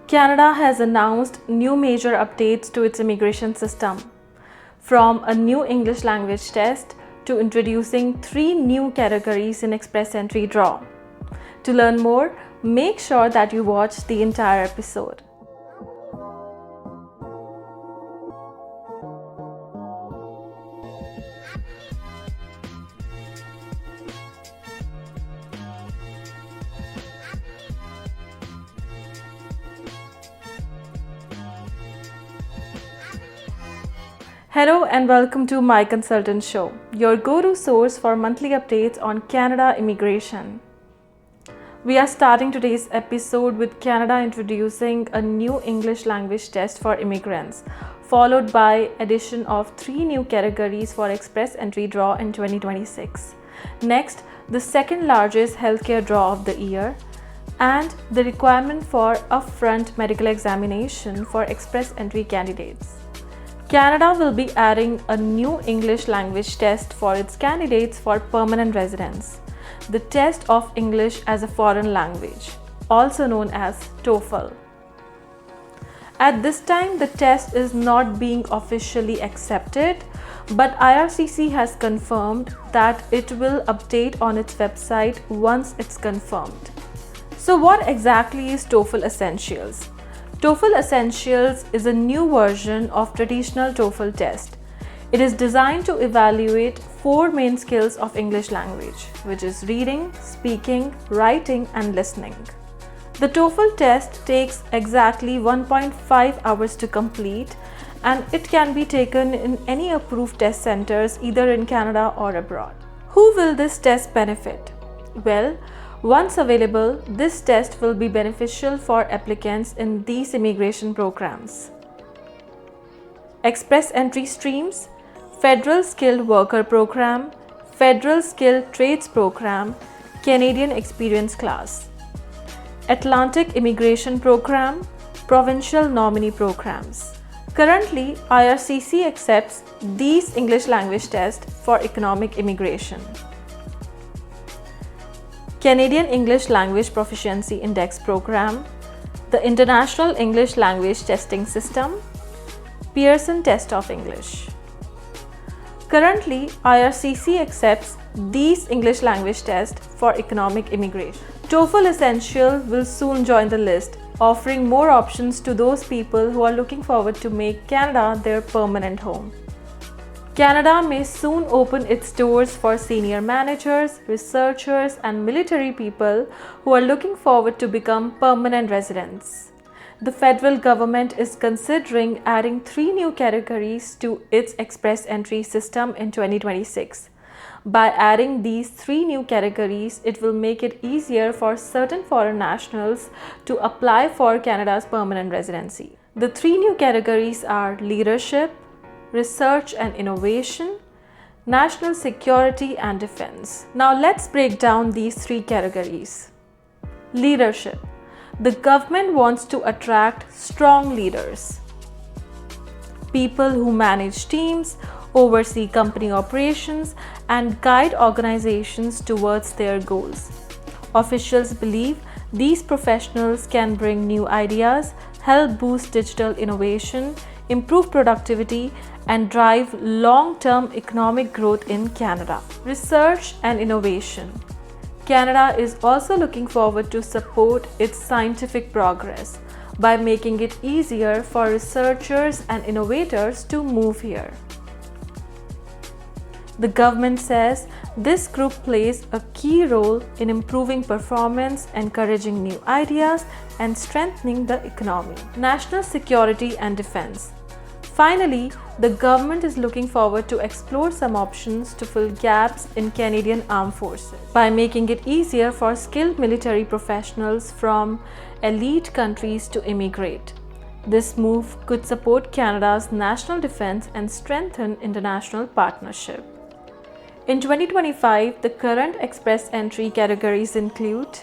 Canada has announced new major updates to its immigration system, from a new English language test to introducing 3 new categories in Express Entry Draw. To learn more, make sure that you watch the entire episode. Hello and welcome to MyConsultant show, your go-to source for monthly updates on Canada immigration. We are starting today's episode with Canada introducing a new English language test for immigrants, followed by addition of 3 new categories for Express Entry Draw in 2026. Next, the second largest healthcare draw of the year, and the requirement for upfront medical examination for Express Entry candidates. Canada will be adding a new English language test for its candidates for permanent residence, the test of English as a foreign language, also known as TOEFL. At this time, the test is not being officially accepted, but IRCC has confirmed that it will update on its website once it's confirmed. So what exactly is TOEFL Essentials? TOEFL Essentials is a new version of traditional TOEFL test. It is designed to evaluate 4 main skills of English language, which is reading, speaking, writing, and listening. The TOEFL test takes exactly 1.5 hours to complete, and it can be taken in any approved test centers either in Canada or abroad. Who will this test benefit? Well, once available, this test will be beneficial for applicants in these immigration programs: Express Entry Streams, Federal Skilled Worker Program, Federal Skilled Trades Program, Canadian Experience Class, Atlantic Immigration Program, Provincial Nominee Programs. Currently, IRCC accepts these English language tests for economic immigration: Canadian English Language Proficiency Index Program, the International English Language Testing System, Pearson Test of English. Currently, IRCC accepts these English language tests for economic immigration. TOEFL Essential will soon join the list, offering more options to those people who are looking forward to make Canada their permanent home. Canada may soon open its doors for senior managers, researchers, and military people who are looking forward to become permanent residents. The federal government is considering adding 3 new categories to its Express Entry system in 2026. By adding these 3 new categories, it will make it easier for certain foreign nationals to apply for Canada's permanent residency. The 3 new categories are leadership, research and innovation, national security and defense. Now let's break down these 3 categories. Leadership. The government wants to attract strong leaders, people who manage teams, oversee company operations, and guide organizations towards their goals. Officials believe these professionals can bring new ideas, help boost digital innovation, improve productivity, and drive long-term economic growth in Canada. Research and innovation. Canada is also looking forward to support its scientific progress by making it easier for researchers and innovators to move here. The government says this group plays a key role in improving performance, encouraging new ideas, and strengthening the economy. National security and defense. Finally, the government is looking forward to explore some options to fill gaps in Canadian Armed Forces by making it easier for skilled military professionals from elite countries to immigrate. This move could support Canada's national defense and strengthen international partnership. In 2025, the current Express Entry categories include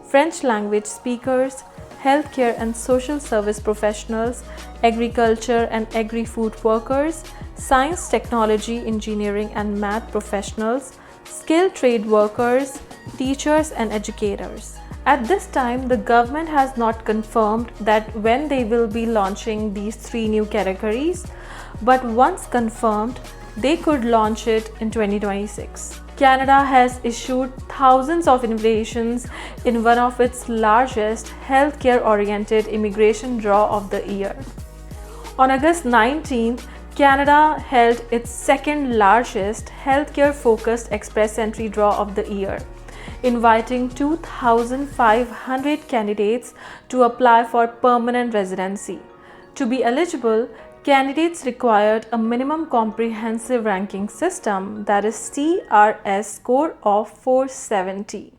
French language speakers, healthcare and social service professionals, agriculture and agri-food workers, science, technology, engineering and math professionals, skilled trade workers, teachers and educators. At this time, the government has not confirmed that when they will be launching these 3 new categories, but once confirmed, they could launch it in 2026. Canada has issued thousands of invitations in one of its largest healthcare-oriented immigration draw of the year. On August 19th, Canada held its second largest healthcare-focused express entry draw of the year, inviting 2,500 candidates to apply for permanent residency. To be eligible, candidates required a minimum comprehensive ranking system, that is CRS score of 470.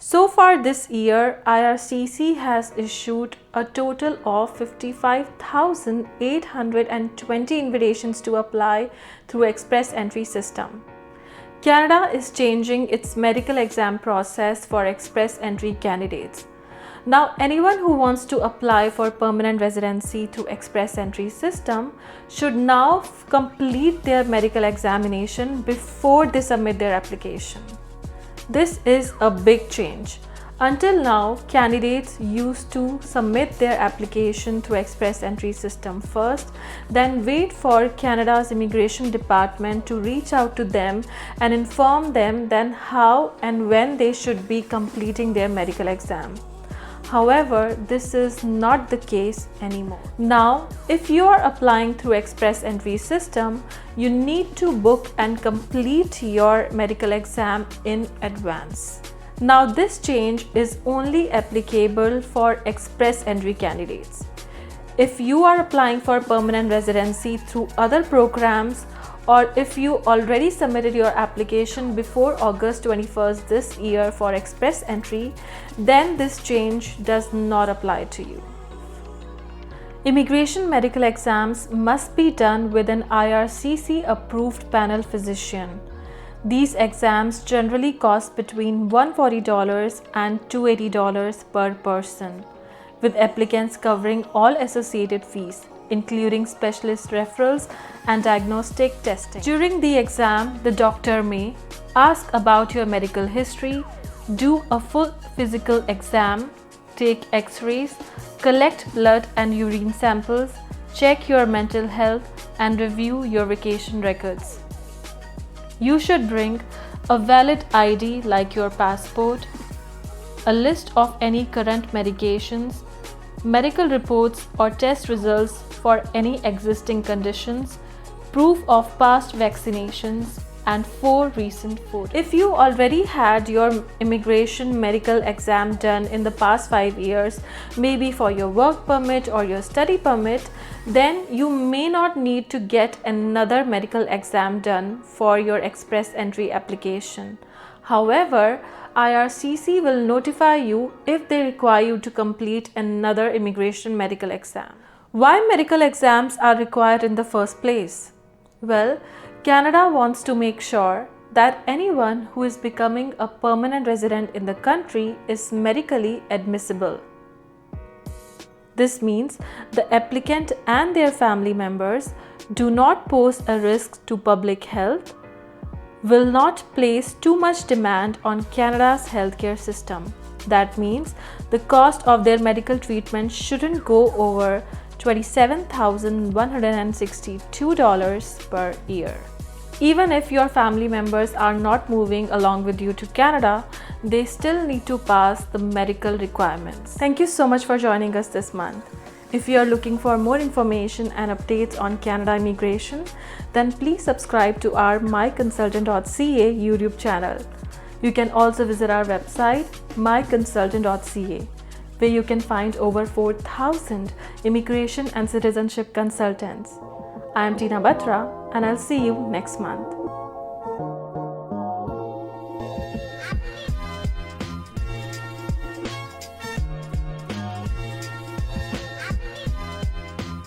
So far this year, IRCC has issued a total of 55,820 invitations to apply through express entry system. Canada is changing its medical exam process for express entry candidates. Now, anyone who wants to apply for permanent residency through express entry system should now complete their medical examination before they submit their application. This is a big change. Until now, candidates used to submit their application through express entry system first, then wait for Canada's immigration department to reach out to them and inform them then how and when they should be completing their medical exam. However, this is not the case anymore. Now, if you are applying through express entry system, you need to book and complete your medical exam in advance. Now, this change is only applicable for express entry candidates. If you are applying for permanent residency through other programs, or if you already submitted your application before August 21st this year for express entry, then this change does not apply to you. Immigration medical exams must be done with an IRCC approved panel physician. These exams generally cost between $140 and $280 per person, with applicants covering all associated fees, including specialist referrals and diagnostic testing. During the exam, the doctor may ask about your medical history, do a full physical exam, take x-rays, collect blood and urine samples, check your mental health, and review your vacation records. You should bring a valid ID like your passport, a list of any current medications, medical reports or test results for any existing conditions, proof of past vaccinations, and 4 recent photos. If you already had your immigration medical exam done in the past 5 years, maybe for your work permit or your study permit, then you may not need to get another medical exam done for your express entry application. However, IRCC will notify you if they require you to complete another immigration medical exam. Why medical exams are required in the first place? Well, Canada wants to make sure that anyone who is becoming a permanent resident in the country is medically admissible. This means the applicant and their family members do not pose a risk to public health, will not place too much demand on Canada's healthcare system. That means the cost of their medical treatment shouldn't go over $27,162 per year. Even if your family members are not moving along with you to Canada, they still need to pass the medical requirements. Thank you so much for joining us this month. If you are looking for more information and updates on Canada immigration, then please subscribe to our MyConsultant.ca YouTube channel. You can also visit our website MyConsultant.ca, where you can find over 4,000 immigration and citizenship consultants. I am Tina Batra, and I'll see you next month.